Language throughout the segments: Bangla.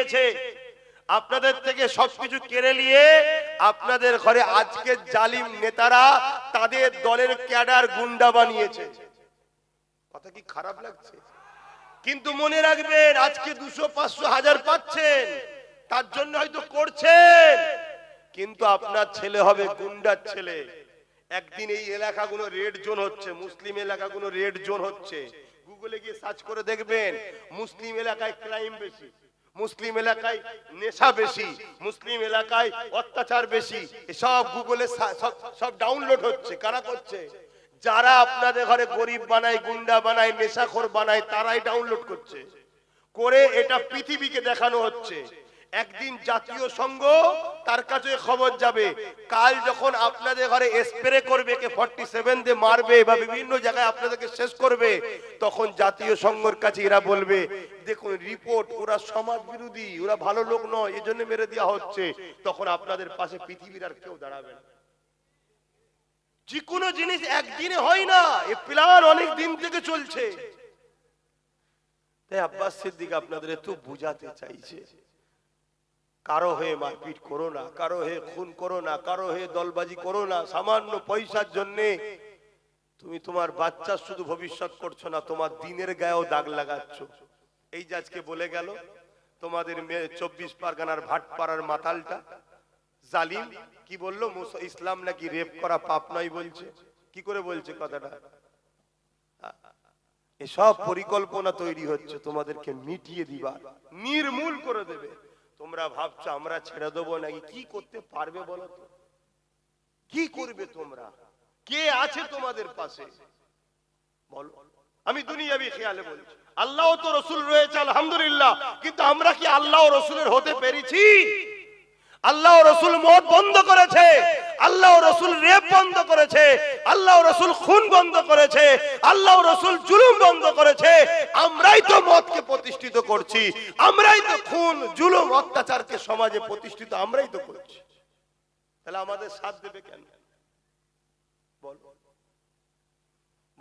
নিয়েছে, আপনাদের থেকে সবকিছু কেড়ে নিয়ে আপনাদের ঘরে আজকে জালিম নেতারা তাদের দলের ক্যাডার গুন্ডা বানিয়েছে। কথা কি খারাপ লাগছে? কিন্তু মনে রাখবেন, আজকে 200, 500, 1000 পাচ্ছেন, তার জন্য হয়তো করছেন, কিন্তু আপনার ছেলে হবে গুন্ডার ছেলে। একদিন এই এলাকাগুলো রেড জোন হচ্ছে, মুসলিম এলাকাগুলো রেড জোন হচ্ছে। গুগলে গিয়ে সার্চ করে দেখবেন, মুসলিম এলাকায় ক্রাইম বেশি, মুসলিম এলাকায় নেশা বেশি, মুসলিম এলাকায় অত্যাচার বেশি। সব গুগলে সব ডাউনলোড হচ্ছে। কারা করছে? যারা আপনাদের ঘরে গরিব বানায়, গুন্ডা বানায়, নেশাখোর বানায়, তারাই ডাউনলোড করছে। করে এটা পৃথিবীকে দেখানো হচ্ছে। একদিন জাতীয় সংঘ তার কাছে খবর যাবে, কাল যখন আপনাদের ঘরে স্প্রে করবে, কে 47 দিয়ে মারবে বা বিভিন্ন জায়গায় আপনাদেরকে শেষ করবে, তখন জাতীয় সংঘের কাছে এরা বলবে, দেখুন রিপোর্ট, ওরা সমাজ বিরোধী, ওরা ভালো লোক নয়, এজন্য মেরে দেওয়া হচ্ছে। তখন আপনাদের পাশে পৃথিবীর আর কেউ দাঁড়াবে না। যে কোনো জিনিস একদিনে হয় না, এই প্ল্যান অনেক দিন থেকে চলছে। তাই আব্বাস সিদ্দিক আপনাদের একটু বুঝাতে চাইছে, কারো হয়ে মারপিট করো না, কারো হয়ে খুন করো না, কারো হয়ে দলবাজি করো না। সামান্য পয়সার জন্য তুমি তোমার বাচ্চার শুধু ভবিষ্যৎ করছো না, তোমার দিনের গায়েও দাগ লাগাচ্ছ। এই যে আজকে বলে গেল তোমাদের 24 পরগনার ভাটপাড়ার মাতালটা জালিম, কি বললো? ইসলাম নাকি রেপ করা পাপ নয় বলছে। কি করে বলছে কথাটা? এসব পরিকল্পনা তৈরি হচ্ছে তোমাদেরকে মিটিয়ে দিবার, নির্মূল করে দেবে। তোমরা ভাবছো আমরা ছেড়ে দেবো নাকি? কি করতে পারবে বলো তো? কি করবে তোমরা? কে আছে তোমাদের পাশে বলো? আমি দুনিয়াবি খেয়ালে বলছি, আল্লাহ তো রসুল রয়েছে আলহামদুলিল্লাহ, কিন্তু আমরা কি আল্লাহ ও রসুলের হতে পেরেছি? আল্লাহ রসুল মদ বন্ধ করেছে, আল্লাহ রসুল রেপ বন্ধ করেছে, আল্লাহ রসুল খুন বন্ধ করেছে, আল্লাহ রসুল জুলুম বন্ধ করেছে। আমরাই তো মদকে প্রতিষ্ঠিত করছি, আমরাই তো খুন জুলুম অত্যাচারকে সমাজে প্রতিষ্ঠিত আমরাই তো করছি। তাহলে আমাদের সাথ দেবে কেন? বল,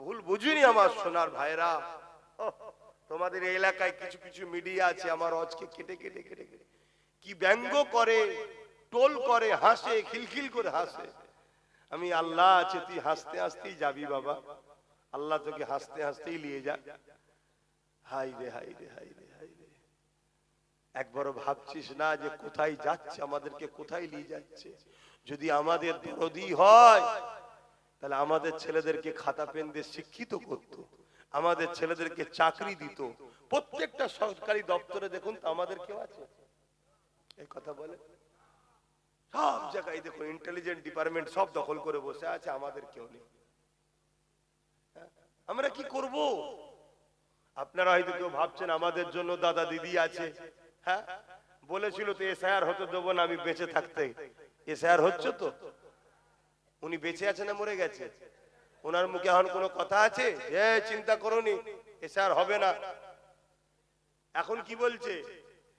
ভুল বুঝিনি আমার সোনার ভাইরা। তোমাদের এই এলাকায় কিছু কিছু মিডিয়া আছে, আমার আজকে কেটে কেটে কেটে কেটে কি ব্যঙ্গ করে, টোল করে, হাসে, খিলখিল করে হাসে। আমি আল্লাহ আছে, তুই হাসতে হাসতেই যাবি বাবা, আল্লাহ তোকে হাসতে হাসতেই নিয়ে যা। হাই রে হাই রে হাই রে হাই রে, একবারও ভাবছিস না যে কোথায় যাচ্ছে, আমাদেরকে কোথায় নিয়ে যাচ্ছে? যদি আমাদের দরদি হয় তাহলে আমাদের ছেলেদেরকে খাতা পেন দিয়ে শিক্ষিত করত, আমাদের ছেলেদেরকে চাকরি দিত। প্রত্যেকটা সরকারি দপ্তরে দেখুন তো আমাদের কেউ আছে? এই কথা বলে সব জায়গায় দেখুন, ইন্টেলিজেন্ট ডিপার্টমেন্ট সব দখল করে বসে আছে, আমাদের কেউ নেই। আমরা কি করব? আপনারা হয়তো কেউ ভাবছেন আমাদের জন্য দাদা দিদি আছে। হ্যাঁ, বলেছিল তো এসআইআর হতে দেবো না আমি বেঁচে থাকতে। এসআইআর হচ্ছে তো? উনি বেঁচে আছে না মরে গেছে? ওনার মুখে এখন কোনো কথা আছে যে চিন্তা করোনি এসআইআর হবে না? এখন কি বলছে?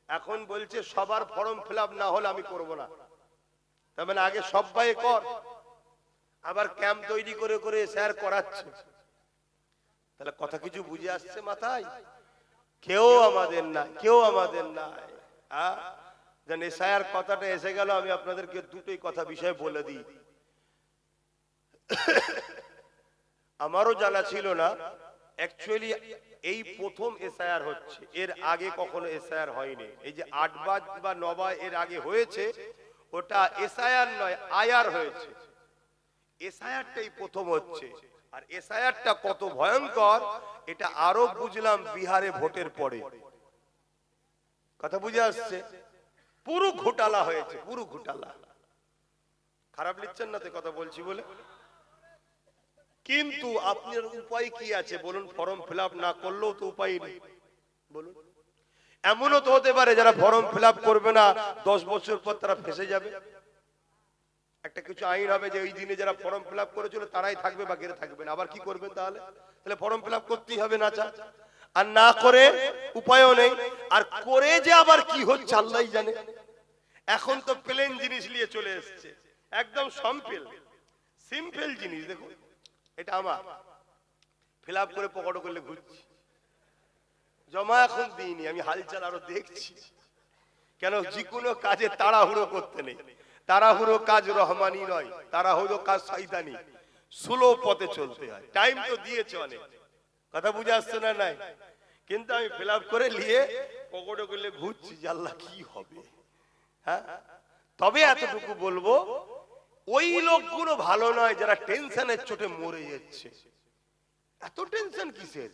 এখন বলছে সবার ফর্ম ফিল আপ না হলে আমি করব না। তার মানে আগে সবাই কর, আবার ক্যাম্প তৈরি করে করে এসআইআর করাচ্ছে। তাহলে কথা কিছু বুঝে আসছে মাথায়? কেউ আমাদের নাই, কেউ আমাদের নাই। যেন এসআইআর কথাটা এসে গেল, আমি আপনাদেরকে দুটোই কথা বিষয় বলে দিই। আমারও জানা ছিল না, অ্যাকচুয়ালি এই প্রথম এসআইআর হচ্ছে, এর আগে কখনো এসআইআর হয়নি। এই যে 8 বা 9 এর আগে হয়েছে, ওটা এসআইআর নয়, আইআর হয়েছে। এসআইআরটাই প্রথম হচ্ছে। আর এসআইআরটা কত ভয়ঙ্কর এটা আরো বুঝলাম বিহারে ভোটের পরে। কথা বুঝে আসছে? পুরো ঘোটালা হয়েছে, পুরো ঘোটালা। খারাপ লিখছেন না তো কথা বলছি বলে? কিন্তু আপনার উপায় কি আছে বলুন? ফর্ম ফিল আপ না করলেও তো উপায় নেই বলুন। এমনও তো হতে পারে যারা ফর্ম ফিল আপ করবে না 10 বছর পর তারা ফেসে যাবে। একটা কিছু আইন হবে যে ওই দিনে যারা ফর্ম ফিল আপ করেছিল তারাই থাকবে, বাকিরা থাকবে না। আবার কি করবেন তাহলে? তাহলে ফর্ম ফিল আপ করতেই হবে না চা, আর না করে উপায়ও নেই। আর করে যে আবার কি হচ্ছে আল্লাহই জানে। এখন তো প্লেন জিনিস নিয়ে চলে এসছে, একদম সিম্পল জিনিস। দেখুন এটা আমার ফিল আপ করে পকেটে করলে ঘুরছি, জমা এখন দিইনি, আমি হালচাল আরো দেখছি। কেন যে কোনো কাজে তাড়াহুড়ো করতে নেই। তাড়াহুড়ো কাজ রহমানি নয়, তাড়াহুড়ো কাজ শয়তানি। স্লো পথে চলতে হয়। টাইম তো দিয়েছে অনেক, কথা বুঝে আসছে না? নাই, কিন্তু আমি ফিল আপ করে নিয়ে পকেটে করলে ঘুরছি যে আল্লাহ কি হবে। হ্যাঁ, তবে এতটুকু বলবো, ওই লোকগুলো ভালো নয় যারা টেনশনের চোটে মরে যাচ্ছে। এত টেনশন কিসের?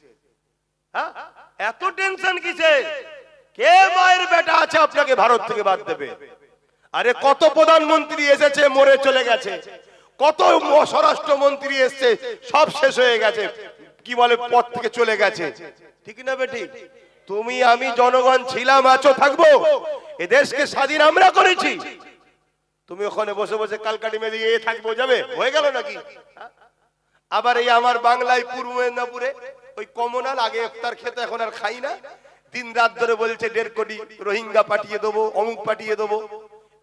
হ্যাঁ, এত টেনশন কিসের? কে মায়ের বেটা আছে আপনাকে ভারত থেকে বাদ দেবে? আরে কত প্রধানমন্ত্রী এসেছে মরে চলে গেছে, কত স্বরাষ্ট্রমন্ত্রী এসেছে সব শেষ হয়ে গেছে, কি বলে পদ থেকে চলে গেছে, ঠিক না বেটি? তুমি আমি জনগণ ছিলাম, আছো, থাকবো। এ দেশকে স্বাধীন আমরা করেছি। তুমি ওখানে বসে বসে কালকাটি মেয়ে দিয়ে থাকবো, যাবে, হয়ে গেল নাকি? আবার এই আমার বাংলায় পূর্ব মেদিনীপুরে ওই কমনাল, আগে ইফতার খেতে এখন আর খাই না, দিন রাত ধরে বলছে 1.5 কোটি রোহিঙ্গা পাঠিয়ে দেবো, অমুক পাঠিয়ে দেবো।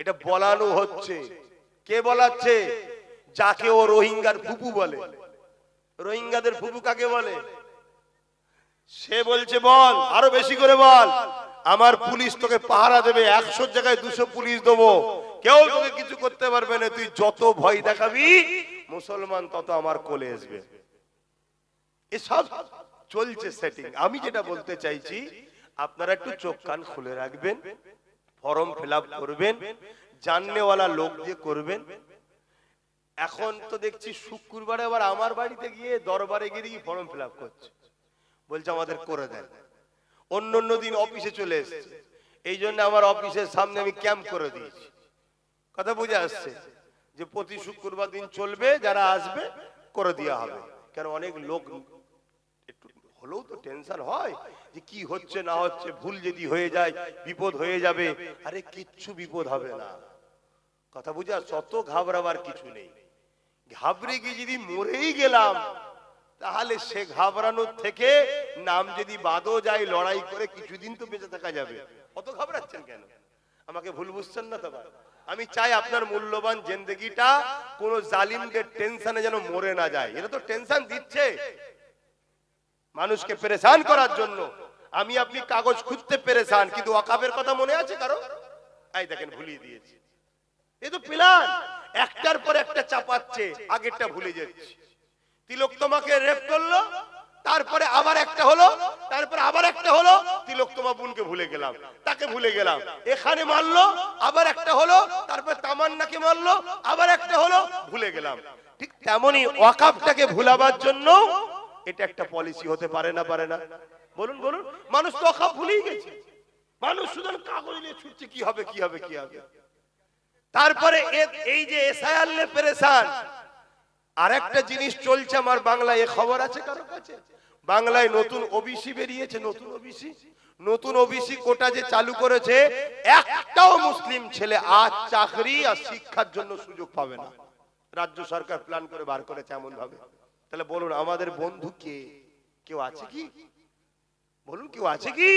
এটা বলানো হচ্ছে। কে বলাচ্ছে? যাকে ও রোহিঙ্গার ফুপু বলে। রোহিঙ্গাদের ফুপু কাকে বলে? সে বলছে বল, আরো বেশি করে বল, আমার পুলিশ তোকে পাহারা দেবে, 100 জায়গায় 200 পুলিশ দেবো, কেউ তোকে কিছু করতে পারবে না, তুই যত ভয় দেখাবি মুসলমান তত আমার কোলে আসবে। এসব চলছে সেটিং। আমি যেটা বলতে চাইছি, আপনারা একটু চোখ কান খুলে রাখবেন, ফর্ম ফিল আপ করবেন, জাননেওয়ালা লোক দিয়ে করবেন। এখন তো দেখছি শুক্রবারে আবার আমার বাড়িতে গিয়ে দরবারে গিয়ে ফর্ম ফিল আপ করছে, বলছে আমাদের করে দেন। অন্য অন্য দিন অফিসে চলে এসছে, এই জন্য আমার অফিসের সামনে আমি ক্যাম্প করে দিয়েছি। কথা বুঝে আসছে যে প্রতি শুক্রবার দিন চলবে, যারা আসবে করে দেওয়া হবে। কেন অনেক লোক একটু হলেও তো টেনশন হয় যে কি হচ্ছে না হচ্ছে, ভুল যদি হয়ে যায় বিপদ হয়ে যাবে। আরে কিচ্ছু বিপদ হবে না, কথা বুঝে আসছে? অত ঘাবড়াবার কিছু নেই। ঘাবড়ে গিয়ে যদি মরেই গেলাম, তাহলে সে ঘাবড়ানোর থেকে নাম যদি বাদও যায়, লড়াই করে কিছুদিন তো বেঁচে থাকা যাবে। অত ঘাবড়াচ্ছেন কেন? আমাকে ভুল বুঝছেন না তো? আমি চাই আপনার মূল্যবান জিন্দেগিটা কোন জালিমদের টেনশনে যেন মরে না যায়। এটা তো টেনশন দিচ্ছে মানুষকে পেরেশান করার জন্য। আমি আপনি কাগজ খুঁজতে পেরেশান, কিন্তু ওয়াকাফের কথা মনে আছে কারো? এই দেখেন ভুলিয়ে দিয়েছি। এই তো প্ল্যান, একটার পর একটা চাপাচ্ছে, আগেরটা ভুলে যাচ্ছে। তিলক তোমাকে রেপ করলো, তারপরে আবার একটা হলো, তারপরে আবার একটা হলো, তিলক তোমার বোনকে ভুলে গেলাম, তাকে ভুলে গেলাম। এখানে মারলো, আবার একটা হলো, তারপরে তামান্নাকে মারলো, আবার একটা হলো, ভুলে গেলাম। ঠিক তেমনি ওয়াকাফটাকে ভুলাবার জন্য এটা একটা পলিসি হতে পারে না? পারে না? বলুন বলুন। মানুষ তো ওয়াকাফ ভুলেই গেছে, মানুষ শুধু কাগজ নিয়ে ছুটছে, কি হবে কি হবে কি হবে। তারপরে এই যে এসআইআর নিয়ে পেরেশান। আর একটা জিনিস চলছে আমার বাংলায়, এ খবর আছে কারো কাছে? বাংলায় নতুন ওবিসি বেরিয়েছে, নতুন ওবিসি কোটা যে চালু করেছে, একটাও মুসলিম ছেলে আজ চাকরি আর শিক্ষার জন্য সুযোগ পাবে না। রাজ্য সরকার প্ল্যান করে বার করেছে এমন ভাবে। তাহলে বলুন আমাদের বন্ধু কে? কেউ আছে কি? বলুন কেউ আছে কি?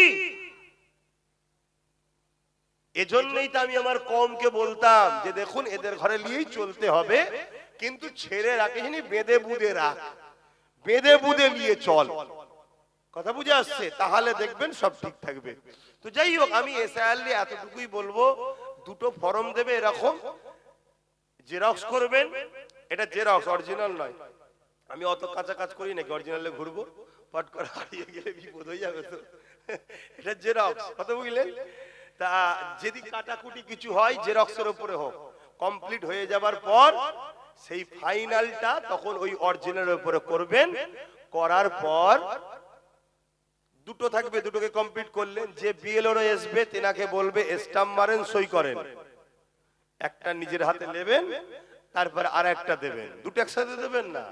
এজন্যই তো আমি আমার কমকে বলতাম যে দেখুন এদের ঘরে নিয়েই চলতে হবে, কিন্তু ছেড়ে রাখিসনি, বেঁধে বুঁধে রাখ, বেঁধে বুঁধে নিয়ে চল। কথা বুঝে আসছে? তাহলে দেখবেন সব ঠিক থাকবে। তো যাই হোক, আমি এসআইআর নিয়ে এতটুকুই বলবো, দুটো ফর্ম দেবে এরকম, জেরক্স করবেন। এটা জেরক্স, অরিজিনাল নয়। আমি অত কাঁচা কাজ করি নাকি অরিজিনালে ঘুরবো, পট করে হারিয়ে গেলে বিপদ হয়ে যাবে তো। এটা জেরক্স, কথা বুঝলেন? তা যদি কাটাকুটি কিছু হয় জেরক্সের উপরে হোক, কমপ্লিট হয়ে যাবার পর সেই ফাইনালটা তখন ওই অরিজিনালের উপরে করবেন। করার পর দুটো থাকবে, দুটোকে কমপ্লিট করলেন। যে বিএলও আসবে তেনাকে বলবে স্টাম্প মারেন, সই করেন। একটা নিজের হাতে নেবেন, তারপর আর একটা দেবেন। দুটো একসাথে দেবেন না,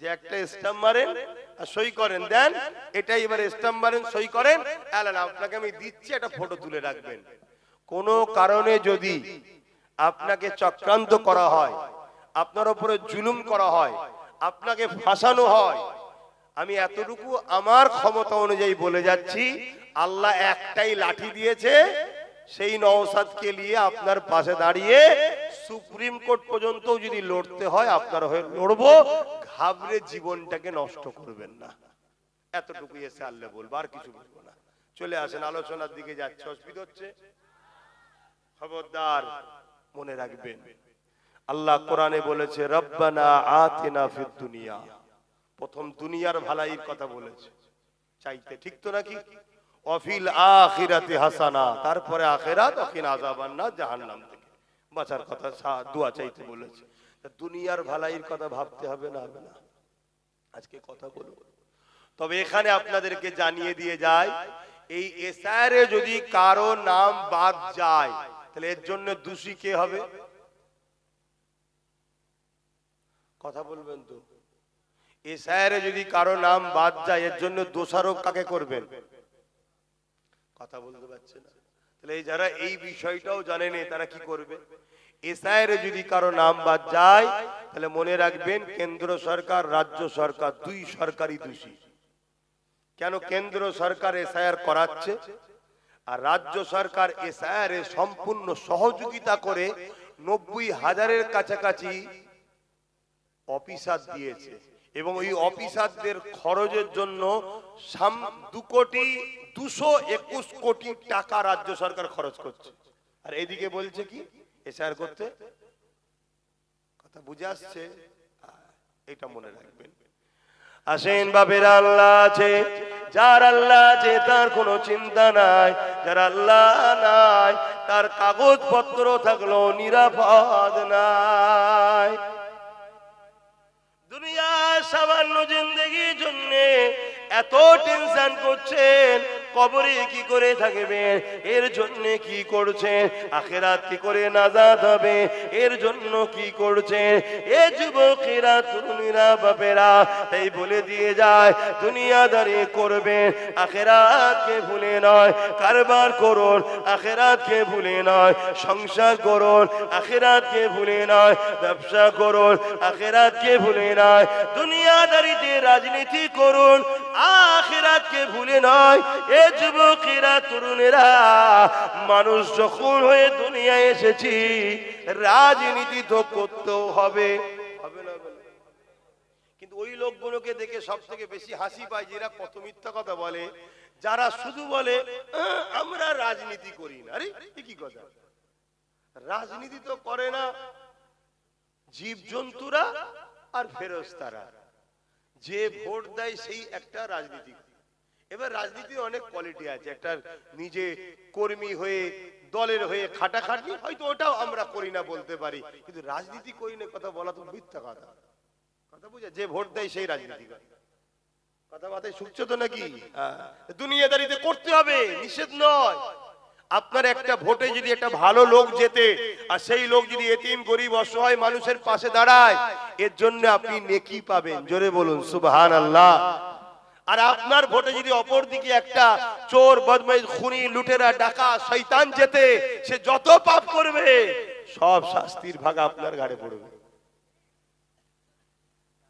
যে একটা স্টাম্প মারেন আর সই করেন, দেন এটাই এবার স্টাম্প মারেন, সই করেন, আপনাকে আমি দিচ্ছি, একটা ফটো তুলে রাখবেন। কোনো কারণে যদি আপনাকে চক্রান্ত করা হয়, আপনার উপরে জুলুম করা হয়, আপনাকে ফাঁসানো হয়, আমি এতটুকু আমার ক্ষমতা অনুযায়ী বলে যাচ্ছি, আল্লাহ একটাই লাঠি দিয়েছে, সেই নওশাদকে নিয়ে আপনার পাশে দাঁড়িয়ে সুপ্রিম কোর্ট পর্যন্ত যদি লড়তে হয় আপনার হয়ে লড়বো। ঘাবড়ে জীবনটাকে নষ্ট করবেন না, এতটুকু এসে আল্লাহ বলবো, আর কিছু বলবো না। চলে আসেন, আলোচনার দিকে যাচ্ছে, অসুবিধা হচ্ছে? খবরদার মনে রাখবেন, আল্লাহ কোরআনে বলেছে রব্বানা আতিনা ফিদ দুনিয়া, প্রথম দুনিয়ার ভালাইয়ের কথা বলেছে চাইতে, ঠিক তো নাকি? ওয়াফিল আখিরাতি হাসানা, তারপরে আখিরাত ওয়াকিনা আযাবান্নার, জাহান্নাম থেকে বাঁচার কথা দোয়া চাইতে বলেছে। দুনিয়ার ভালাইয়ের কথা ভাবতে হবে না, হবে না? আজকে কথা বলবো, তবে এখানে আপনাদেরকে জানিয়ে দিয়ে যায়, এই এসআরে যদি কারো নাম বাদ যায় তাহলে এর জন্য দোষী কে হবে? কথা বলবেন তো? এসআরে যদি কারো নাম বাদ যায় এর জন্য দোষারোপ কাকে করবেন? কথা বলতে পারছে না। তাহলে যারা এই বিষয়টাও জানেন তারা কি করবে? এসআইরে যদি কারো নাম বাদ যায় তাহলে মনে রাখবেন কেন্দ্র সরকার রাজ্য সরকার দুই সরকারই দোষী। কেন? কেন্দ্র সরকার এসআইআর করাচ্ছে আর রাজ্য সরকার এসআইআর এ সম্পূর্ণ সহযোগিতা করে 90,000-এর কাছাকাছি অফিসার দিয়েছে এবং ওই অফিসারদের খরচের জন্য 221 কোটি টাকা রাজ্য সরকার খরচ করছে। আর এদিকে বলছে কি এসআইআর করতে। কথা বুঝে আসছে? এটা মনে রাখবেন। আসেন বাবেরা, আল্লাহ আছে, যার আল্লাহ আছে তার কোনো চিন্তা নাই, যার আল্লাহ নাই তার কাগজপত্র থাকলো নিরাপদ নাই। দুনিয়ার সামান্য জিন্দেগির জন্য এত টেনশন করছেন, কবরে কি করে থাকবেন এর জন্য কি করছেন, আখিরাত কি করে নাজাত হবে এর জন্য কি করছেন। এ যুবকেরা তরুণীরা বাপেরা তাই বলে দিয়ে যায়, দুনিয়াদারি করবেন আখিরাতকে ভুলে নয়, কারবার করুন আখিরাতকে ভুলে নয়, সংসার করুন আখিরাতকে ভুলে নয়, ব্যবসা করুন আখিরাতকে ভুলে নয়, দুনিয়াদারিতে রাজনীতি করুন আখিরাতকে ভুলে নয়। এ যুবকেরা তরুণেরা, মানুষ যখন হয়ে দুনিয়ায় এসেছি রাজনীতি তো করতেও হবে, হবে না? কিন্তু ওই লোকগুলোকে দেখে সব থেকে বেশি হাসি পায় যারা কত মিথ্যা কথা বলে, যারা শুধু বলে আমরা রাজনীতি করি না। আরে কি কথা, রাজনীতি তো করে না জীবজন্তুরা আর ফেরেশতারা, যে ভোট দেয় সেই একটা রাজনীতি। এবার রাজনীতির অনেক কোয়ালিটি আছে, একটা নিজে কর্মী হয়ে দলের হয়ে খাটাখাটি, হয়তো ওটাও আমরা করি না বলতে পারি, কিন্তু রাজনীতি করি না কথা বলা তো মিথ্যা কথা। কথা বুঝে, যে ভোট দেয় সেই রাজনীতি করে। কথা বাতায় শুনছো তো নাকি? দুনিয়াদারিতে করতে হবে, নিষেধ নয়। আপনার একটা ভোটে যদি একটা ভালো লোক জেতে আর সেই লোক যদি এতিম গরিব অসহায় মানুষের পাশে দাঁড়ায়, এর জন্য আপনি নেকি পাবেন। জোরে বলুন সুবহানাল্লাহ। আর আপনার ভোটে যদি অপর দিকে একটা চোর বদমাইশ খুনি লুটেরা ডাকা শয়তান জেতে, সে যত পাপ করবে সব শাস্তির ভাগ আপনার ঘাড়ে পড়বে।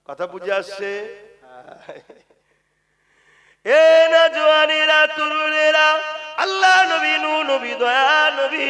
কথা বুঝে আসছে? এ না জওয়ানেরা তরুণেরা, আল্লাহ নবী নবী দয়া নবী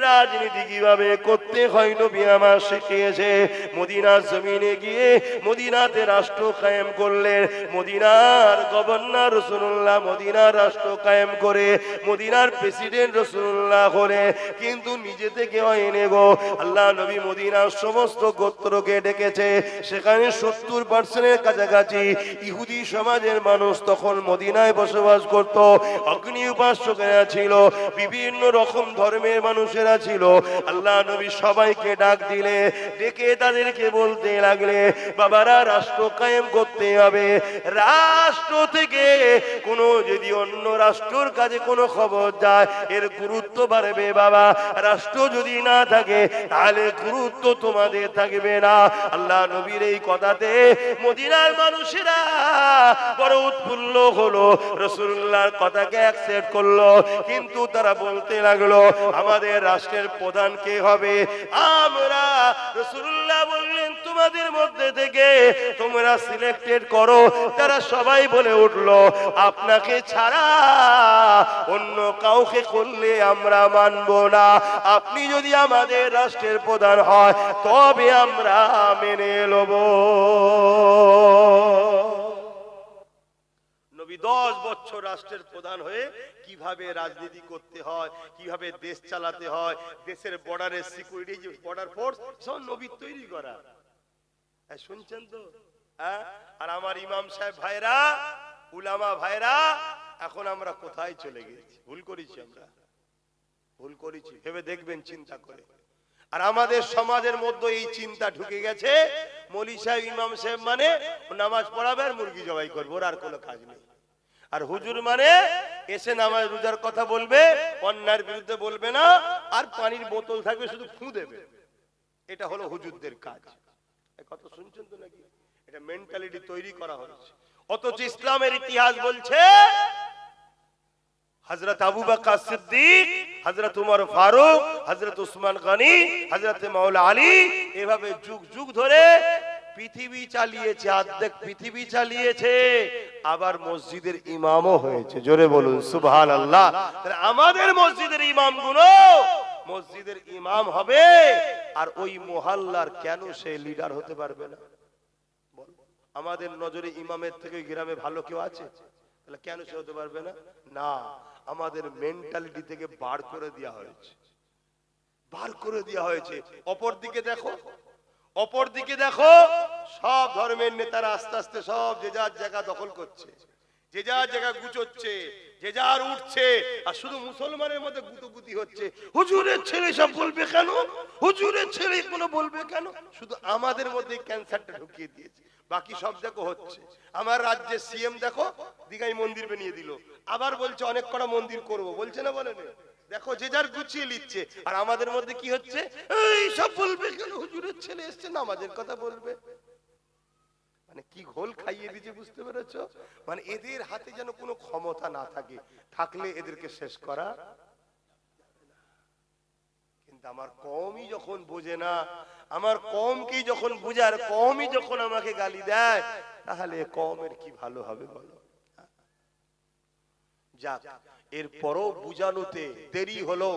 রাজনীতি কিভাবে করতে হয় নবী আমার শিখিয়েছে। মদিনার জমিনে গিয়ে মদিনাতে রাষ্ট্র কায়েম করলেন, মদিনার গভর্নর রাসূলুল্লাহ মদিনার রাষ্ট্র কায়েম করে মদিনার প্রেসিডেন্ট রাসূলুল্লাহ হলে, কিন্তু নিজে থেকে হয়নি গো। আল্লাহ নবী মদিনার সমস্ত গোত্রকে ডেকেছে, সেখানে 70% কাছাকাছি ইহুদি সমাজের মানুষ তখন মদিনায় বসবাস করত। অগ্নি উপাসকেরা ছিল, বিভিন্ন রকম ধর্মের মানুষেরা ছিল। আল্লাহ নবী সবাইকে ডাক দিলে, ডেকে তাদেরকে বলতে লাগলে, বাবারা রাষ্ট্র কায়েম করতে হবে। রাষ্ট্র থেকে কোনো যদি অন্য রাষ্ট্রের কাছে কোনো খবর যায় এর গুরুত্ব বাড়বে বাবা, রাষ্ট্র যদি না থাকে তাহলে গুরুত্ব তোমাদের থাকবে না। আল্লাহ নবীর এই কথাতে মদিনার মানুষেরা বড় উৎফুল্ল হলো, রাসূলুল্লাহর কথাকে অ্যাকসেপ্ট করলো। কিন্তু তারা বলতে লাগলো, আমাদের রাষ্ট্রের প্রধান কে হবে? আমরা রাসূলুল্লাহ বললেন, তোমাদের মধ্যে থেকে তোমরা সিলেক্টেড করো। তারা সবাই বলে উঠলো, আপনাকে ছাড়া অন্য কাউকে করলে আমরা মানব না। আপনি যদি আমাদের রাষ্ট্রের প্রধান হয় তবে আমরা মেনে নেব। 10 বছর রাষ্ট্রের প্রধান হয়ে কিভাবে রাজনীতি করতে হয়, কিভাবে দেশ চালাতে হয়, দেশের বর্ডারের সিকিউরিটি, যে বর্ডার ফোর্স, সব নবী তৈরি করা। শুনছেন তো? আর আমার ইমাম সাহেব ভাইরা, উলামা ভাইরা, এখন আমরা কোথায় চলে গেছি? ভুল করেছি আমরা, ভুল করেছি, ভেবে দেখবেন চিন্তা করে। আর আমাদের সমাজের মধ্যে এই চিন্তা ঢুকে গেছে, মৌলী সাহেব ইমাম সাহেব মানে নামাজ পড়াবে আর মুরগি জবাই করবে, ওর আর কোনো কাজ নেই। আর হুজুর মানে এসে নামাজ রোজার কথা বলবে, অন্যায়ের বিরুদ্ধে বলবে না, আর পানির বোতল থাকবে শুধু ফু দেবে। এটা হলো হুজুরদের কাজ। কত শুনছেন তো নাকি? এটা মেন্টালিটি তৈরি করা হয়েছে। অথচ ইসলামের ইতিহাস বলছে হযরত আবু বকর সিদ্দিক, হযরত উমর ফারুক, হযরত উসমান গনি, হযরত মাওলা আলী এভাবে যুগ যুগ ধরে পৃথিবী চালিয়েছে, অর্ধেক পৃথিবী চালিয়েছে, আবার মসজিদের ইমামও হয়েছে। জোরে বলুন সুবহানাল্লাহ। আমাদের মসজিদের ইমামগুলো মসজিদের ইমাম হবে, আর ওই মহল্লার কেন সে লিডার হতে পারবে না? আমাদের নজরে ইমামের থেকে গ্রামে ভালো কেউ আছে? তাহলে কেন সে হতে পারবে না? না, আমাদের মেন্টালিটি থেকে বার করে দেওয়া হয়েছে, বার করে দেওয়া হয়েছে। অপরদিকে দেখো, অপরদিকে দেখো, সব ধর্মের নেতারা আস্তে আস্তে সব যে যার জায়গা দখল করছে, যে যার জায়গা গুছোচ্ছে, যে যার উঠছে, আর শুধু মুসলমানের মধ্যে গুতগুতি হচ্ছে। হুজুরের ছেলে সব বলবে কেন? হুজুরের ছেলে কোনো বলবে কেন? শুধু আমাদের মধ্যে ক্যান্সারটা ঢুকিয়ে দিয়েছে, বাকি সব দেখো হচ্ছে। আমার রাজ্যের সিএম দেখো দীঘায় মন্দির বানিয়ে দিল, আবার বলছে অনেক কটা মন্দির করব, বলছে না বলেন? দেখো যে যার গুছিয়ে নিচ্ছে। আর আমাদের মধ্যে কি হচ্ছে? এই সব বলবে কেন? হুজুরের ছেলে এসছে নামাজের কথা বলবে। মানে কি ঘোল খাইয়ে দিয়েছে, বুঝতে পেরেছো? মানে এদের হাতে যেন কোনো ক্ষমতা না থাকে, থাকলে এদেরকে শেষ করা। কিন্তু আমার কওমই যখন বোঝে না, আমার কওমকেই যখন বুঝার, কওমই যখন আমাকে গালি দেয়, তাহলে কওমের কি ভালো হবে বলো? যাক, এরপরও বুঝানোতে দেরি হলো।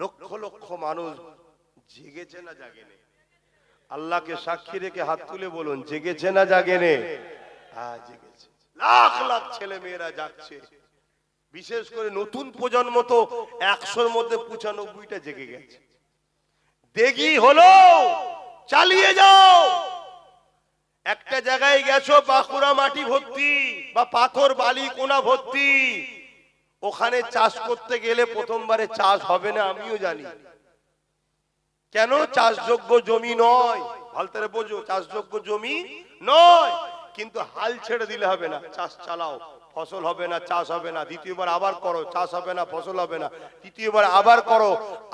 লক্ষ লক্ষ মানুষ জেগেছে না জাগেনি? আল্লাহকে সাক্ষী রেখে হাত তুলে বলুন, জেগেছে না জাগেনি? হ্যাঁ, জেগেছে। লাখ লাখ ছেলে মেয়েরা জাগছে। বিশেষ করে নতুন প্রজন্ম তো 100-র মধ্যে 95টা জেগে গেছে। দেরি হলো, চালিয়ে যাও। একটা জায়গায় গেছো, বাঁকুড়া মাটি ভর্তি বা পাথর বালি কোনা ভর্তি, ওখানে চাষ করতে গেলে প্রথমবারে চাষ হবে না, আমিও জানি। কেন? চাষযোগ্য জমি নয়। ভালতারে বোঝো, চাষযোগ্য জমি নয়। কিন্তু হাল ছেড়ে দিলে হবে না, চাষ চালাও, ফসল হবে না, চাষ হবে না, দ্বিতীয়বার আবার করো, চাষ হবে না, ফসল হবে না, তৃতীয়বার আবার করো।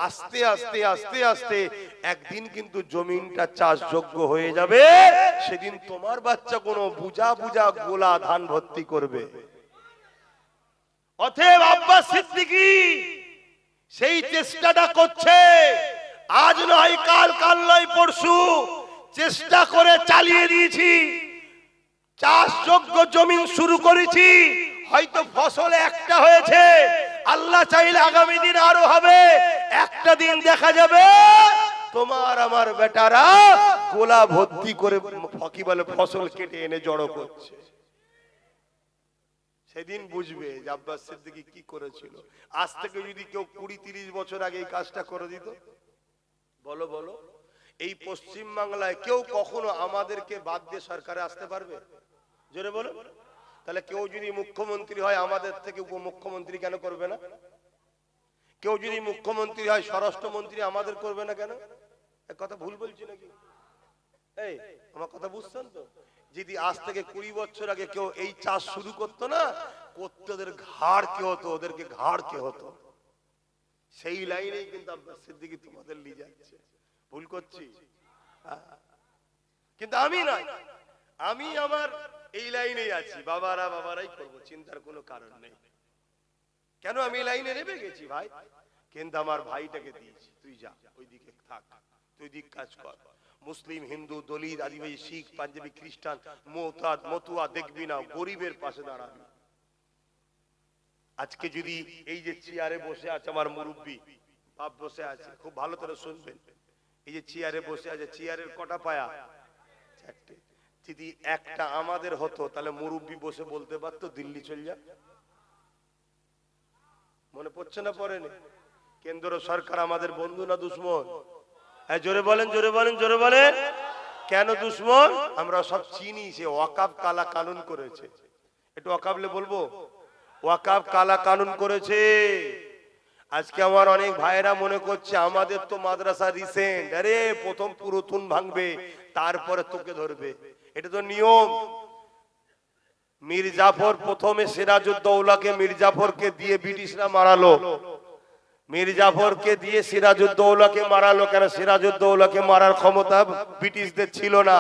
আস্তে আস্তে আস্তে আস্তে একদিন কিন্তু জমিনটা চাষযোগ্য হয়ে যাবে। সেদিন তোমার বাচ্চা কোনো বুঝা বুঝা গোলা ধান ভর্তি করবে। অতএব আব্বাস সিদ্দিকী সেই চেষ্টাটা করছে। আজ নয় কাল, কাল নয় পরশু, চেষ্টা করে চালিয়ে দিয়েছি। চাষযোগ্য জমি শুরু করেছি, হয়তো ফসল একটা হয়েছে, আল্লাহ চাইলে আগামী দিন আরো হবে। একটা দিন দেখা যাবে তোমার আমার বেটারা গোলা ভর্তি করে কি বলে ফসল কেটে এনে জড়ো করছে। সেদিন বুঝবে যে আব্বাস সিদ্দিকী কি করেছিল। আজ থেকে যদি কেউ 20-30 বছর আগে এই কাজটা করে দিত, বলো বলো, এই পশ্চিম বাংলায় কেউ কখনো আমাদেরকে বাদ দিয়ে সরকারে আসতে পারবে? জোরে বলো। তাহলে কেউ যদি মুখ্যমন্ত্রী হয়, আমাদের থেকে উপমুখ্যমন্ত্রী কেন করবে না? কেউ যদি মুখ্যমন্ত্রী হয়, স্বরাষ্ট্রমন্ত্রী আমাদের করবে না কেন? এক কথা ভুল বলছি নাকি? এই আমার কথা বুঝছেন তো? যদি আজ থেকে 20 বছর আগে কেউ এই চাষ শুরু করতো না, করতে ওদের ঘাড় কে হতো, ওদেরকে ঘাড় কে হতো। সেই লাইনেই কিন্তু আব্বাস সিদ্দিকী তোমাদের নিয়ে যাচ্ছে। ভুল করছি? কিন্তু আমি নয়, আমি আমার এই লাইনেই আছি, বাবারা বাবারাই করবো, চিন্তার কোনো কারণ নেই। কেন আমি এই লাইনে নেমে গেছি ভাই? কিন্তু আমার ভাইটাকে দিয়েছি, তুই যা ওইদিকে থাক, তুই দিক কাজ কর। মুসলিম, হিন্দু, দলিত, আদিবাসী, শিখ, পাঞ্জাবি, খ্রিস্টান, মোতাদ, মতুয়া দেখবি না, গরিবের পাশে দাঁড়াবি। আজকে যদি এই যে চেয়ারে বসে আছে আমার মুরব্বী বাপ বসে আছে, খুব ভালো করে শুনবেন, এই যে চেয়ারে বসে আছে, চেয়ারের কটা পায়া? 4টে। যদি একটা আমাদের হতো, তাহলে মুরব্বী বসে বলতে পারতো দিল্লি চল যা। মনে পড়ছে না? পড়েনি? কেন্দ্র সরকার আমাদের বন্ধু না দুশ্মন? জোরে বলেন, জোরে বলেন, জোরে বলেন। কেন দুশ্মন? আমরা সব চিনি। সে ওয়াকাফ কালা কানুন করেছে। একটু ওয়াকাফলে বলবো, ওয়াকাফ কালা কানুন করেছে। আজকে আমার অনেক ভাইরা মনে করছে আমাদের তো মাদ্রাসা রিসেন্ট, আরে প্রথম পুরাতন ভাঙবে তারপরে তোকে ধরবে, এটা তো নিয়ম। মীর জাফর প্রথমে সিরাজউদ্দৌলাকে মীর জাফরকে দিয়ে ব্রিটিশরা মারালো। মীর জাফরকে দিয়ে সিরাজউদ্দৌলাকে মারালো। কেন? সিরাজউদ্দৌলাকে মারার ক্ষমতা ব্রিটিশদের ছিল না।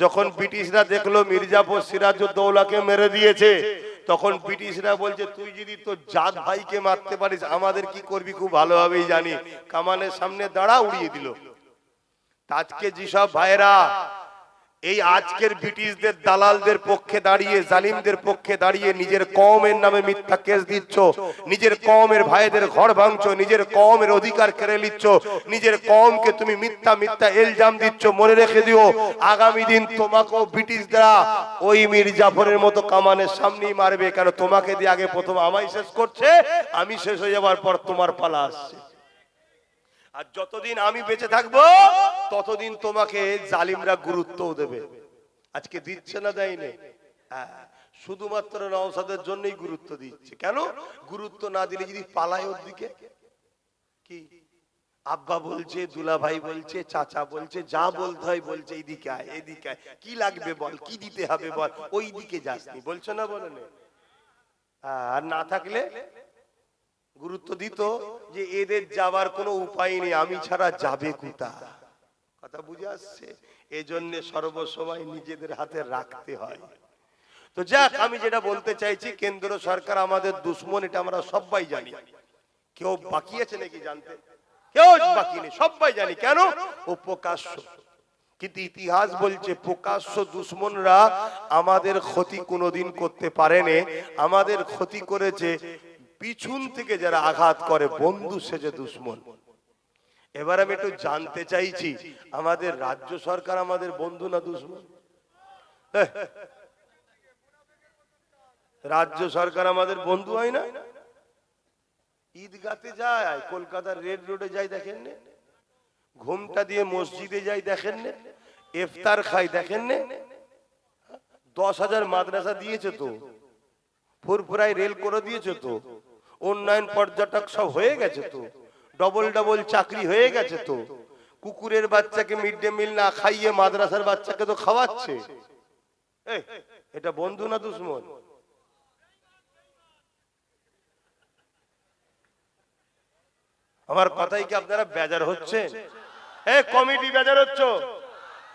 যখন ব্রিটিশরা দেখলো মীর জাফর সিরাজউদ্দৌলাকে মেরে দিয়েছে, তখন ব্রিটিশরা বলছে তুই যদি তোর জাত ভাইকে মারতে পারিস আমাদের কি করবি খুব ভালোভাবেই জানি। কামানের সামনে দাঁড়া, উড়িয়ে দিল। আজকে যেসব ভাইরা এই আজকের ব্রিটিশদের দালালদের পক্ষে দাঁড়িয়ে, জালিমদের পক্ষে দাঁড়িয়ে নিজের কওমের নামে মিথ্যা কেস দিচ্ছ, নিজের কওমের ভাইদের ঘর ভাঙছো, নিজের কওমের অধিকার কেড়ে নিচ্ছ, নিজের কওমকে তুমি মিথ্যা মিথ্যা ইলজাম দিচ্ছ, মনে রেখে দিও আগামী দিন তোমাকেও ব্রিটিশরা ওই মীর জাফরের মতো কামানের সামনেই মারবে। কেন? তোমাকে দিয়ে আগে প্রথম আমায় শেষ করছে, আমি শেষ হয়ে যাওয়ার পর তোমার পালা আসছে। আর যতদিন আমি বেঁচে থাকবো ততদিন তোমাকে জালিমরা গুরুত্বও দেবে। আজকে দিচ্ছে না, দেয়নি? শুধুমাত্র নওশাদের জন্যই গুরুত্ব দিচ্ছে। কেন? গুরুত্ব না দিলে যদি পালায় ওর দিকে, কি আব্বা বলছে, দুলা ভাই বলছে, চাচা বলছে, যা বলতে হয় বলছে, এইদিকে আয়, এদিকে আয়, কি লাগবে বল, কি দিতে হবে বল, ওই দিকে যাসনি, বলছো না? বলে আর না থাকলে গুরুত্ব দিত যে এদের যাবার কোনো উপায় নেই, আমি ছাড়া যাবে কোথায়। কথা বুঝে আসছে? এজন্য সর্বসময় নিজেদের হাতে রাখতে হয়। তো যাক, আমি যেটা বলতে চাইছি, কেন্দ্র সরকার আমাদের দুশ্মন, এটা আমরা সবাই জানি। কেউ বাকি আছে নাকি জানতে? কেউ বাকি নেই, সবাই জানি। কেন? ও প্রকাশ্য। কিন্তু ইতিহাস বলছে প্রকাশ্য দুশ্মনরা আমাদের ক্ষতি কোনোদিন করতে পারেনি। আমাদের ক্ষতি করেছে পিছন থেকে যারা আঘাত করে, বন্ধু সেজে দুশ্মন। এবার আমি একটু জানতে চাইছি, আমাদের রাজ্য সরকার আমাদের বন্ধু না দুশ্মন? রাজ্য সরকার আমাদের বন্ধু হয় না? ঈদগাতে যায়, কলকাতার রেড রোডে যাই, দেখেন না? ঘুমটা দিয়ে মসজিদে যাই, দেখেন না? ইফতার খাই, দেখেন না? 10,000 মাদ্রাসা দিয়েছে তো, ফুরফুরাই রেল করে দিয়েছে তো, উন্নয়ন পর্যটক সব হয়ে গেছে তো, ডবল ডবল চাকরি হয়ে গেছে তো, কুকুরের বাচ্চাকে মিড ডে মিল না খাইয়ে মাদ্রাসার বাচ্চাকে তো খাওয়াচ্ছে। এটা বন্ধু না দুশ্মন? আমার কথাই কি আপনারা বেজার হচ্ছেন? কমিটি বেজার হচ্ছ?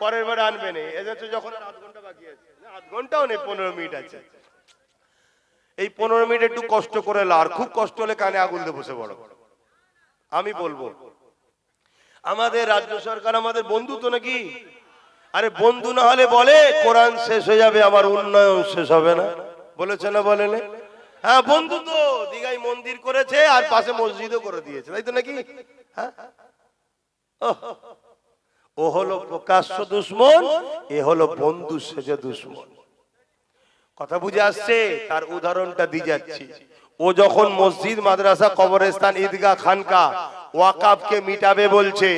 পরের বার আনবে না। যখন আর 8 ঘন্টা বাকি আছে, 8 ঘন্টাও নেই, 15 মিনিট আছে। এই 15 মিনিট একটু কষ্ট করে লার, খুব কষ্ট হলে কানে আগুন দিয়ে বসে পড়ো। আমি বলবো আমাদের রাজ্য সরকার আমাদের বন্ধু তো নাকি? আরে বন্ধু না হলে বলে কোরআন শেষ হয়ে যাবে, আমার উন্নয়ন শেষ হবে না, বলেছে না? বলে না? হ্যাঁ, বন্ধু তো দীঘায় মন্দির করেছে আর পাশে মসজিদও করে দিয়েছে, তাই তো নাকি? হ্যাঁ, ও হলো প্রকাশ্য দুশ্মন, এ হলো বন্ধু সেজে দুশ্মন। কথা বুঝে আসছে? তার উদাহরণটা দিয়ে যাচ্ছি। ও যখন মসজিদ, মাদ্রাসা, কবরস্থান, ঈদগাহ, খানকা, ওয়াকাফকে মিটাবে বলছে,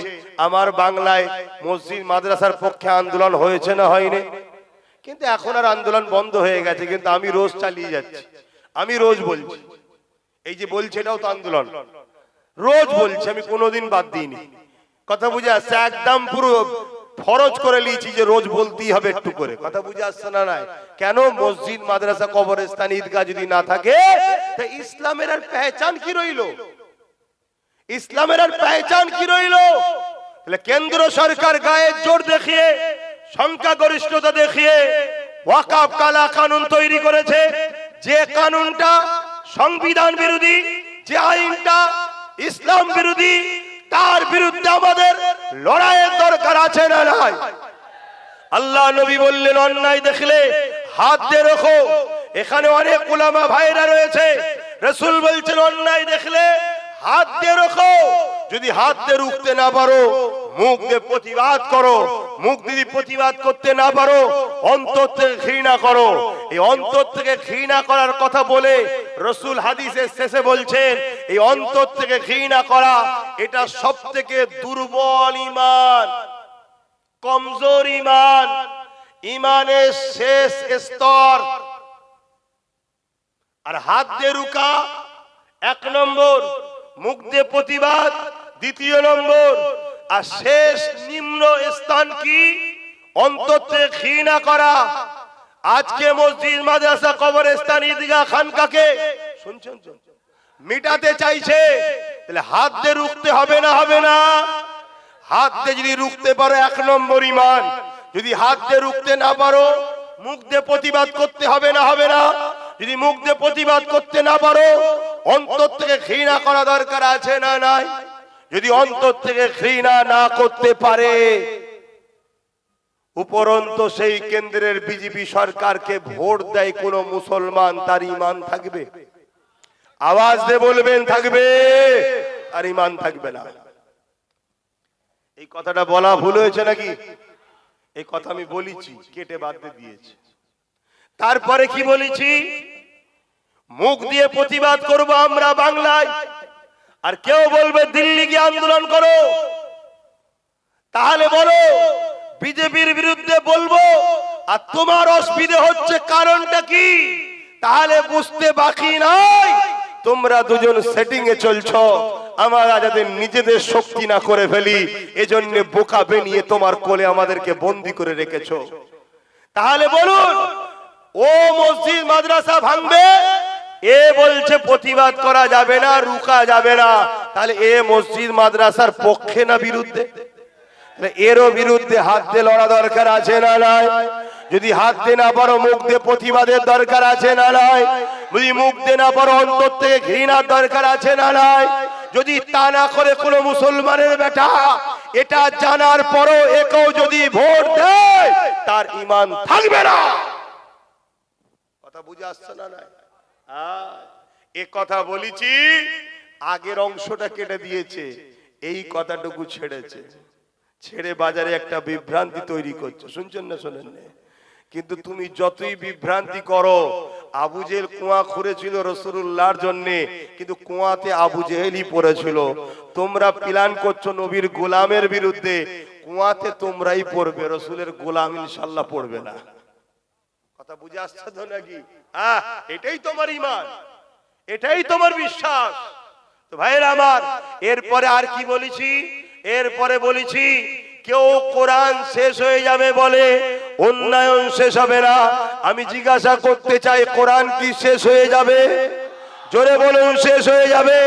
আমার বাংলায় মসজিদ মাদ্রাসার পক্ষে আন্দোলন হয়েছে না হয়নি? কিন্তু এখন আর আন্দোলন বন্ধ হয়ে গেছে, কিন্তু আমি রোজ চালিয়ে যাচ্ছি, আমি রোজ বলছি। এই যে বলছে এটাও তো আন্দোলন, রোজ বলছি, আমি কোনোদিন বাদ দিইনি। কথা বুঝে আসছে? একদম পুরো ফরজ করে নিয়েছি যে রোজ বলতেই হবে একটু করে। কথা বুঝে আসছে না? নাই কেন? মসজিদ, মাদ্রাসা, কবরস্থান, ঈদগাহ যদি না থাকে, তা ইসলামের আর পেহচান কি রইল? ইসলামের আর পেহচান কি রইল? তাহলে কেন্দ্র সরকার গায়ের জোর দেখিয়ে, সংখ্যাগরিষ্ঠতা দেখিয়ে ওয়াকাফ কালা কানুন তৈরি করেছে, যে কানুনটা সংবিধান বিরোধী, যে আইনটা ইসলাম বিরোধী, তার বিরুদ্ধে আমাদের লড়াইয়ের দরকার আছে না নাই? আল্লাহ নবী বললেন অন্যায় দেখলে হাত দিয়ে রাখো। এখানে অনেক উলামা ভাইরা রয়েছে, রাসূল বলছেন অন্যায় দেখলে হাত দিয়ে রাখো। যদি হাত দিয়ে রুখতে না পারো, মুখ দিয়ে প্রতিবাদ করো। মুখ দিয়ে প্রতিবাদ করতে না পারো, অন্তর থেকে ঘৃণা করো। এই অন্তর থেকে ঘৃণা করার কথা বলে রাসূল হাদিসের শেষে বলছেন এই অন্তর থেকে ঘৃণা করা এটা সবথেকে দুর্বল ঈমান, কমজোর ঈমান, ঈমানের শেষ স্তর। আর হাত দিয়ে রুকা 1 নম্বর, মুখ দিয়ে প্রতিবাদ 2 নম্বর, আর শেষ নিম্ন স্থান কি? অন্তর থেকে ঘৃণা করা। আজকে মসজিদ, মাদ্রাসা, কবরস্থান, ঈদগাহ, খানকাকে শুনছেন মিটাতে চাইছে, তাহলে হাত দিয়ে রুখতে হবে না? হবে না? হাত দিয়ে যদি রুখতে পারো 1 নম্বর ঈমান, যদি হাত দিয়ে রুখতে না পারো মুখ দিয়ে প্রতিবাদ করতে হবে না? হবে না? যদি মুখ দিয়ে প্রতিবাদ করতে না পারো অন্তর থেকে ঘৃণা করা দরকার আছে না নাই? যদি অন্তর থেকে ঘৃণা না করতে পারে, উপরন্তু সেই কেন্দ্রের বিজেপি সরকারকে ভোট দেয় কোন মুসলমান, তার ঈমান থাকবে? আওয়াজ দিয়ে বলবেন থাকবে? আর ঈমান থাকবে না। এই কথাটা বলা ভুল হয়েছে নাকি? এই কথা আমি বলেছি, কেটে বাদ দিয়েছি। তারপরে কি বলেছি? মুখ দিয়ে প্রতিবাদ করব আমরা বাংলায়, আর কেউ বলবে দিল্লি গিয়ে আন্দোলন করো, তাহলে বলো বিজেপির বিরুদ্ধে বলবো, আর তোমার অসুবিধা হচ্ছে কারণটা কি? তাহলে বুঝতে বাকি নাই তোমরা দুজন সেটিং এ চলছো, আমরা যাতে নিজেদের শক্তি না করে ফেলি এজন্য বোকা বানিয়ে তোমার কোলে আমাদেরকে বন্দী করে রেখেছো। তাহলে বলুন, ও মসজিদ মাদ্রাসা ভাঙবে, এ বলছে প্রতিবাদ করা যাবে না, রুকা যাবে না, তাহলে এ মসজিদ মাদ্রাসার পক্ষে না বিরুদ্ধে? এরও বিরুদ্ধে হাত দিয়ে লড়া দরকার আছে না নাই? যদি হাত দিয়ে না পারো মুখ দিয়ে প্রতিবাদের দরকার আছে না নাই? যদি মুখ দিয়ে না পারো অন্তর থেকে ঘৃণার দরকার আছে না নাই? যদি তা না করে কোনো মুসলমানের বেটা এটা জানার পরও একেও যদি ভোট দেয় তার ঈমান থাকবে না। কথা বুঝে আসছে না নাই? এ কথা বলেছি, আগের অংশটা কেটে দিয়েছে, এই কথাটুকু ছেড়েছে, ছেড়ে বাজারে একটা বিভ্রান্তি তৈরি করছে। শুনছেন না? শোনেন না? কিন্তু তুমি যতই বিভ্রান্তি করো, আবু জেহেল কুয়া খুঁড়েছিল রাসূলুল্লাহর জন্য, কিন্তু কুয়াতে আবু জেহেলই পড়েছিল। তোমরা প্ল্যান করছো নবীর গোলামের বিরুদ্ধে, কুয়াতে তোমরাই পড়বে, রাসূলের গোলাম ইনশাআল্লাহ পড়বে না। কথা বুঝে আসছে তো নাকি? এটাই তোমার ঈমান, এটাই তোমার বিশ্বাস। তো ভাইরা আমার, এরপরে আর কি বলেছি? এরপরে বলেছি কেউ কোরআন শেষ হয়ে যাবে বলে উন্নয়ন শেষ হবে না। আমি জিজ্ঞাসা করতে চাই, কোরআন কি শেষ হয়ে যাবে? জোরে বলুন, শেষ হয়ে যাবে?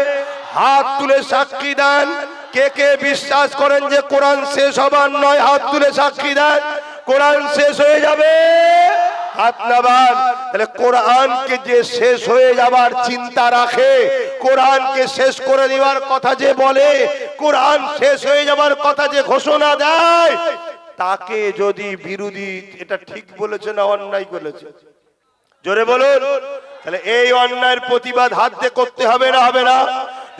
হাত তুলে সাক্ষী দেন, কে কে বিশ্বাস করেন যে কোরআন শেষ হবার নয়? হাত তুলে সাক্ষী দেন কোরআন শেষ হয়ে যাবে। হাত নামান। তাহলে কোরআনকে যে শেষ হয়ে যাবার চিন্তা রাখে, কোরআনকে শেষ করে দেওয়ার কথা যে বলে, কোরআন শেষ হয়ে যাবার কথা যে ঘোষণা দেয়, তাকে যদি বিরোধী, এটা ঠিক বলেছে না অন্যায় বলেছে? জোরে বলুন। তাহলে এই অন্যায়ের প্রতিবাদ হাত দিয়ে করতে হবে না? হবে না?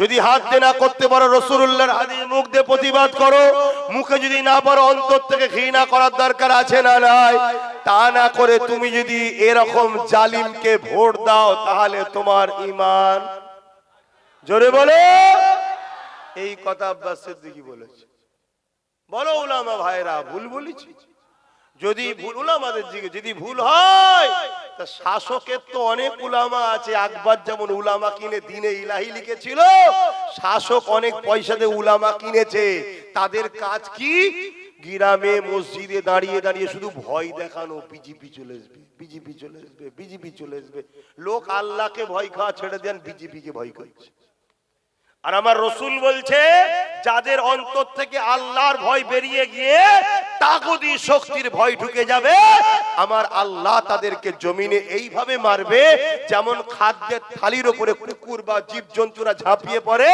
যদি হাত দিয়ে না করতে পারো রাসূলুল্লাহর হাদিস মুখ দিয়ে প্রতিবাদ করো, মুখে যদি না পারো অন্তর থেকে ঘৃণা করার দরকার আছে না নাই? তা না করে তুমি যদি এরকম জালিমকে ভোট দাও তাহলে তোমার ঈমান, জোরে বলো, এই কথা আব্বাস সিদ্দিকী বলেছে। বলো উলামা ভাইরা, ভুল বলেছি? যদি ভুল, উলামাদের দিকে যদি ভুল হয়, তা শাসকের তো অনেক উলামা আছে। আকবর যেমন উলামা কিনে দিনে ইলাহি লিখেছিল, শাসক অনেক পয়সা দিয়ে উলামা কিনেছে। তাদের কাজ কি? গ্রামে মসজিদে দাঁড়িয়ে দাঁড়িয়ে শুধু ভয় দেখানো, বিজেপি চলে আসবে, বিজেপি চলে আসবে, বিজেপি চলে আসবে। লোক আল্লাহকে ভয় খাওয়া ছেড়ে দেন, বিজেপিকে ভয় করছে। আর আমার রাসূল বলছে, যাদের অন্তর থেকে আল্লাহর ভয় বেরিয়ে গিয়ে তাগুতি শক্তির ভয় ঢুকে যাবে, আমার আল্লাহ তাদেরকে জমিনে এইভাবে মারবে যেমন খাদ্যের থালির উপরে কুকুর বা জীবজন্তুরা ঝাঁপিয়ে পড়ে,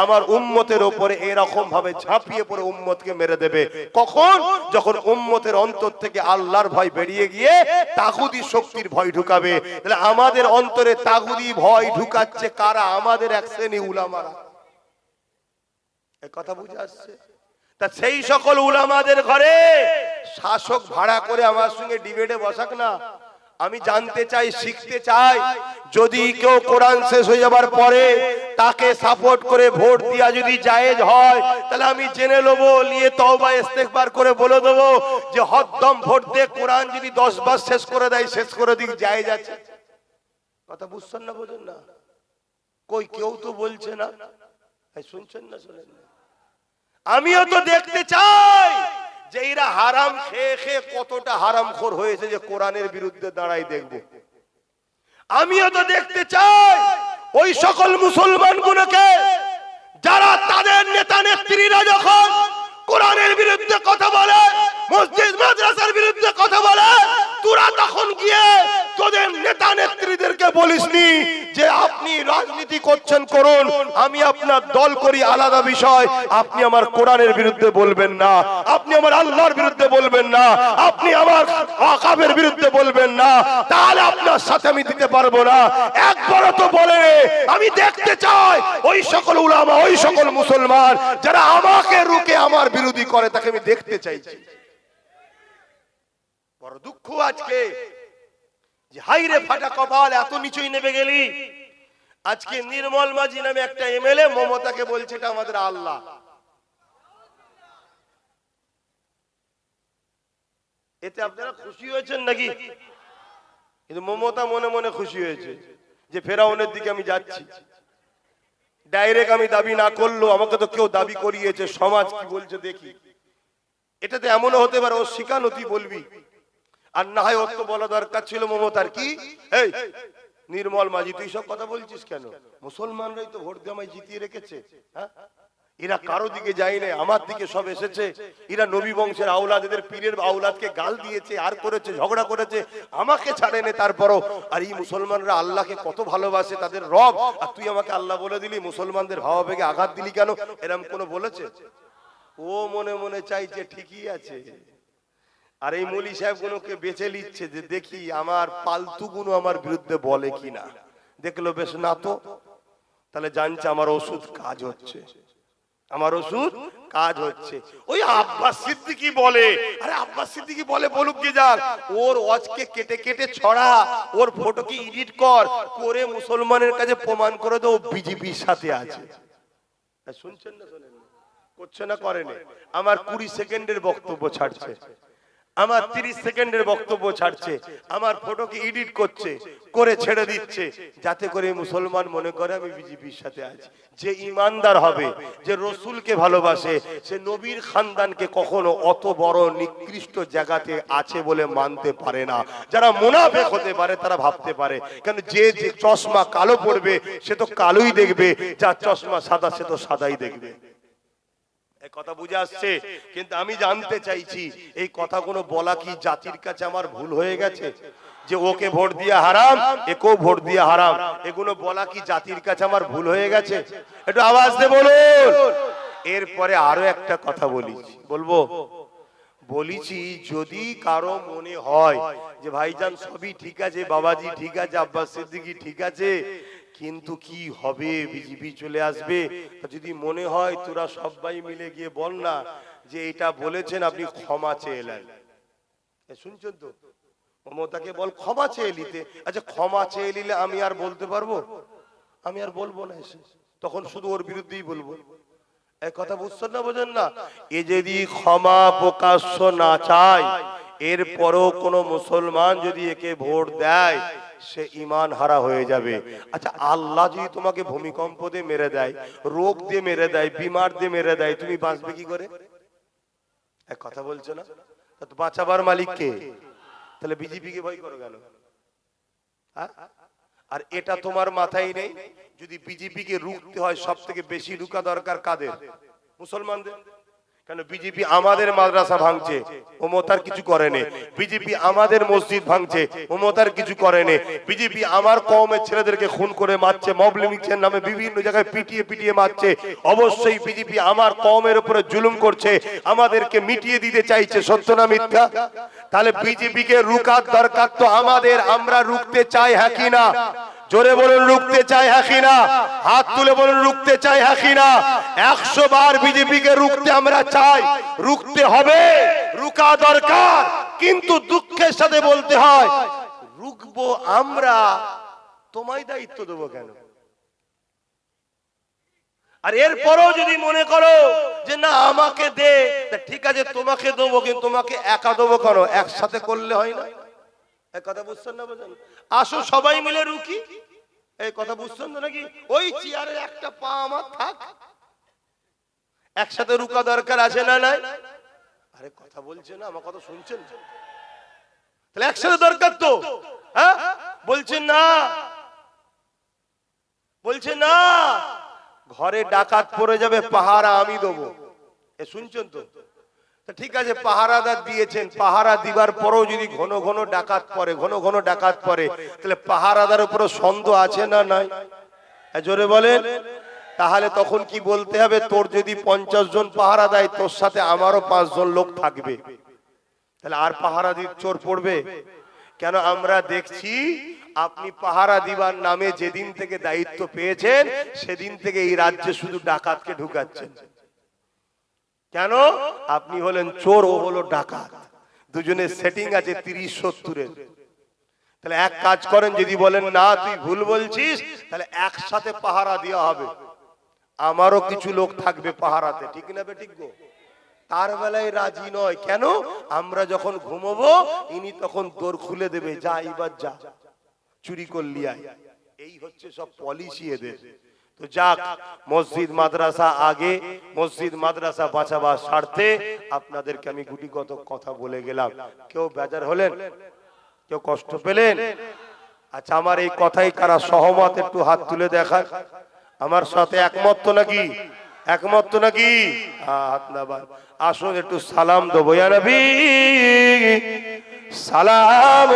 আমার উম্মতের উপরে এরকম ভাবে ঝাঁপিয়ে পড়ে উম্মতকে মেরে দেবে। কখন? যখন উম্মতের অন্তর থেকে আল্লাহর ভয় বেরিয়ে গিয়ে তাগুতি শক্তির ভয় ঢুকাবে। তাহলে আমাদের অন্তরে তাগুতি ভয় ঢুকাচ্ছে কারা? আমাদের এক শ্রেণী উলামারা। কথা বুঝে আসছে? তা সেই সকল উলামাদের ঘরে শাসক ভাড়া করে আমার সঙ্গে ডিবেটে বসাক না, আমি জানতে চাই, শিখতে চাই, যদি কেউ কোরআন শেষ হয়ে যাবার পরে তাকে সাপোর্ট করে ভোট দিয়া যদি জায়েজ হয়, তাহলে আমি জেনে নেবো, নিয়ে তওবা ইস্তেগফার করে বলে দেবো যে হদ্দম ভোট দিয়ে কোরআন যদি 10 বার শেষ করে দেয়, শেষ করে দিক, জায়েজ আছে। কথা বুঝছেন না, বোঝেন না? কই কেউ তো বলছে না, শুনছেন না? শোনেন না? আমিও তো দেখতে চাই যে এরা হারাম খেয়ে খেয়ে কতটা হারামখোর হয়েছে যে কোরআনের বিরুদ্ধে দাঁড়াই দেখব। আমিও তো দেখতে চাই ওই সকল মুসলমানগুলোকে যারা তাদের নেতা নেত্রীরা যখন কোরআনের বিরুদ্ধে কথা বলে, মসজিদ মাদ্রাসার বিরুদ্ধে কথা বলে, তোরা তখন গিয়ে তোদের নেতা নেত্রীদেরকে বলিসনি যে আপনি রাজনীতি করছেন করুন, আমি আপনার দল করি আলাদা বিষয়, আপনি আমার কোরআনের বিরুদ্ধে বলবেন না, আপনি আমার আল্লাহর বিরুদ্ধে বলবেন না, আপনি আমার আকাবের বিরুদ্ধে বলবেন না, তাহলে আপনার সাথে আমি দিতে পারবো না। একবারও তো বলে আমি দেখতে চাই ওই সকল উলামা, ওই সকল মুসলমান যারা আমাকে রুকে আমার বিরোধী করে, তাকে আমি দেখতে চাইছি। বড় দুঃখ আজকে যে হাইরে ফাটা কপাল, এত নিচুই নেমে গেলি। আজকে নির্মল মাঝি নামে একটা এমএলএ মমতাকে বলছে এটা আমাদের আল্লাহ। এতে আপনারা খুশি হয়েছেন নাকি? কিন্তু মমতা মনে মনে খুশি হয়েছে যে ফেরাউনের দিকে আমি যাচ্ছি। ডাইরেক্ট আমি দাবি না করলেও আমাকে তো কেউ দাবি করিয়েছে, সমাজ কি বলছে দেখি। এটাতে এমনও হতে পারে ও শিখানো তুই বলবি, আর না হয় ওর তো বলা দরকার ছিল মমতার কি, এই নির্মল মাঝি তুই সব কথা বলছিস কেন? মুসলমানরাই তো ভোট দিয়ে আমায় জিতিয়ে রেখেছে, হ্যাঁ? এরা কারো দিকে যায় না, আমার দিকে সব এসেছে। এরা নবী বংশের আওলাদ, এদের পীরের আওলাদকে গাল দিয়েছে, আর করেছে, ঝগড়া করেছে, আমাকে ছাড়েনি তারপরও। আর এই মুসলমানরা আল্লাহকে কত ভালোবাসে, তাদের রব, আর তুই আমাকে আল্লাহ বলে দিলি, মুসলমানদের ভাবাবেগে আঘাত দিলি কেন? এরম কোনো বলেছে? ও মনে মনে চাইছে ঠিকই আছে, আর এই মৌলী সাহেব গুলোকে বেঁচে নিচ্ছে যে দেখি আমার পালতু গুলো আমার বিরুদ্ধে বলে কিনা। দেখলো বেশ না তো, তাহলে জানছে আমার ওষুধ কাজ হচ্ছে, আমার ওষুধ কাজ হচ্ছে। ওই আব্বাস সিদ্দিকী বলে, আরে আব্বাস সিদ্দিকী বলে বলুক কি যাক, ওর ওয়াজকে কেটে কেটে ছড়া, ওর ফটোকে এডিট কর করে মুসলমানের কাছে প্রমাণ করে দাও বিজেপির সাথে আছে। শুনছেন না? শোনেন করছে না? করেনি? আমার 20 সেকেন্ডের বক্তব্য ছাড়ছে, আমার 30 সেকেন্ডের বক্তব্য ছাড়ছে, আমার ফটোকে এডিট করছে, করে ছেড়ে দিচ্ছে, যাতে করে মুসলমান মনে করে আমি বিজেপির সাথে আছি। যে ইমানদার হবে, যে রসুলকে ভালোবাসে, সে নবীর খানদানকে কখনো অত বড় নিকৃষ্ট জায়গাতে আছে বলে মানতে পারে না। যারা মুনাফিক হতে পারে তারা ভাবতে পারে, কারণ যে যে চশমা কালো পড়বে সে তো কালোই দেখবে, যার চশমা সাদা সে তো সাদাই দেখবে। কথা বুঝে আসছে? কিন্তু আমি জানতে চাইছি এই কথাগুলো বলা কি জাতির কাছে আমার ভুল হয়ে গেছে? যে ওকে ভোট দিয়ে হারাম, একেও ভোট দিয়ে হারাম, এগুলো বলা কি জাতির কাছে আমার ভুল হয়ে গেছে? একটু আওয়াজ দিয়ে বলুন। এরপরে আরো একটা কথা বলবো, বলেছি যদি কারো মনে হয় যে ভাইজান সবই ঠিক আছে, বাবাজি ঠিক আছে, আব্বাস সিদ্দিকী ঠিক আছে, কিন্তু কি হবে, বিজেপি চলে আসবে, যদি মনে হয় তোরা সবাই মিলে গিয়ে বল না যে এটা বলেছেন আপনি ক্ষমা চেয়ে এলেন। শুনছেন তো? মমতাকে বল ক্ষমা চেয়ে নিতে। আচ্ছা ক্ষমা চেয়ে নিলে আমি আর বলতে পারবো? আমি আর বলবো না, এসে তখন শুধু ওর বিরুদ্ধেই বলবো। এক কথা বুঝছেন না, বোঝেন না? এ যদি ক্ষমা প্রকাশ্য না চায়, এরপরও কোন মুসলমান যদি একে ভোট দেয় সে ঈমান হারা হয়ে যাবে। আচ্ছা আল্লাহ যদি তোমাকে ভূমিকম্প দিয়ে মেরে দেয়, রোগ দিয়ে মেরে দেয়, বিমার দিয়ে মেরে দেয়, তুমি বাঁচবে কি করে? এক কথা বলছো না? তো বাঁচাবার মালিক কে? তাহলে বিজেপিকে ভয় করো কেন? আর এটা তোমার মাথায় নেই? যদি বিজেপিকে রুখতে হয় সব থেকে বেশি রুকা দরকার কাদের? মুসলমানদের। কেন? বিজেপি আমাদের মাদ্রাসা ভাঙছে, মমতার কিছু করেনি। বিজেপি আমাদের মসজিদ ভাঙছে, মমতার কিছু করেনি। বিজেপি আমার কওমের ছেলেদেরকে খুন করে মারছে, মবলিমিক্সের নামে বিভিন্ন জায়গায় পিটিয়ে পিটিয়ে মারছে। অবশ্যই বিজেপি আমার কওমের উপরে জুলুম করছে, আমাদেরকে মিটিয়ে দিতে চাইছে। সত্য না মিথ্যা? তাহলে বিজেপিকে রুকার দরকার তো আমাদের। আমরা রুখতে চাই হ্যাঁ কি না? জোরে বলুন রুখতে চাই হ্যাঁ কি না? হাত তুলে বলুন রুখতে চাই হ্যাঁ কি না? 100 বার বিজেপিকে রুখতে আমরা চাই, রুখতে হবে, রুকা দরকার। কিন্তু দুঃখের সাথে বলতে হয় রুখবো আমরা, তোমায় দায়িত্ব দেবো কেন? আর এরপরও যদি মনে করো যে না আমাকে দে, ঠিক আছে তোমাকে দেবো, কিন্তু তোমাকে একা দেবো কেন? একসাথে করলে হয় না? এই কথা বুঝছেন না? বুঝেন? আসো সবাই মিলে রুখি, এই কথা বুঝছেন তো নাকি? ওই চেয়ারে একটা পা আমার থাক, একসাথে রুকা দরকার আছে না নাই? আরে কথা বলছে না, আমার কথা শুনছেন? তাহলে একসাথে দরকার তো, হ্যাঁ? বলছেন না, বলছে না ঘরে ডাকাত পড়ে যাবে, পাহারা আমি দেবো, এ শুনছেন তো? ঠিক আছে পাহারাদার দিয়েছেন, পাহারা দিবার পরও যদি ঘন ঘন ডাকাত পড়ে, ঘন ঘন ডাকাত পড়ে, তাহলে পাহারাদার উপরে সন্দেহ আছে না নাই? জোরে বলেন। তাহলে তখন কি বলতে হবে? তোর যদি 50 জন পাহারা দেয়, তোর সাথে আমারও 5 জন লোক থাকবে, তাহলে আর পাহারা দিতে চোর পড়বে কেন? আমরা দেখছি আপনি পাহারা দিবার নামে যেদিন থেকে দায়িত্ব পেয়েছেন, সেদিন থেকে এই রাজ্যে শুধু ডাকাতকে ঢুকাচ্ছেন। কেন? আপনি হলেন চোর, ও হলো ডাকাত, দুজনের সেটিং আছে 30-70-এর। তাহলে এক কাজ করেন, যদি বলেন না তুই ভুল বলছিস, তাহলে একসাথে পাহারা দেওয়া হবে, আমারও কিছু লোক থাকবে পাহারাতে, ঠিক না বেঠিক গো? তার বেলায় রাজি নয় কেন? আমরা যখন ঘুমবো ইনি তখন দোর খুলে দেবে, যা এবার যা, চুরি করলি আয়। এই হচ্ছে সব পলিসি এদের। তো যাক, মসজিদ মাদ্রাসা আগে, মসজিদ মাদ্রাসা বাঁচাবার স্বার্থে আপনাদেরকে আমি গুটিগত কথা বলে গেলাম। কেউ বেজার হলেন? কেউ কষ্ট পেলেন? আচ্ছা, আমার এই কথাই কারা সহমত একটু হাত তুলে দেখান। আমার সাথে একমত তো নাকি? একমত তো নাকি? হাত নামান। আসুন একটু সালাম দেবো, ইয়া নবী সালাম।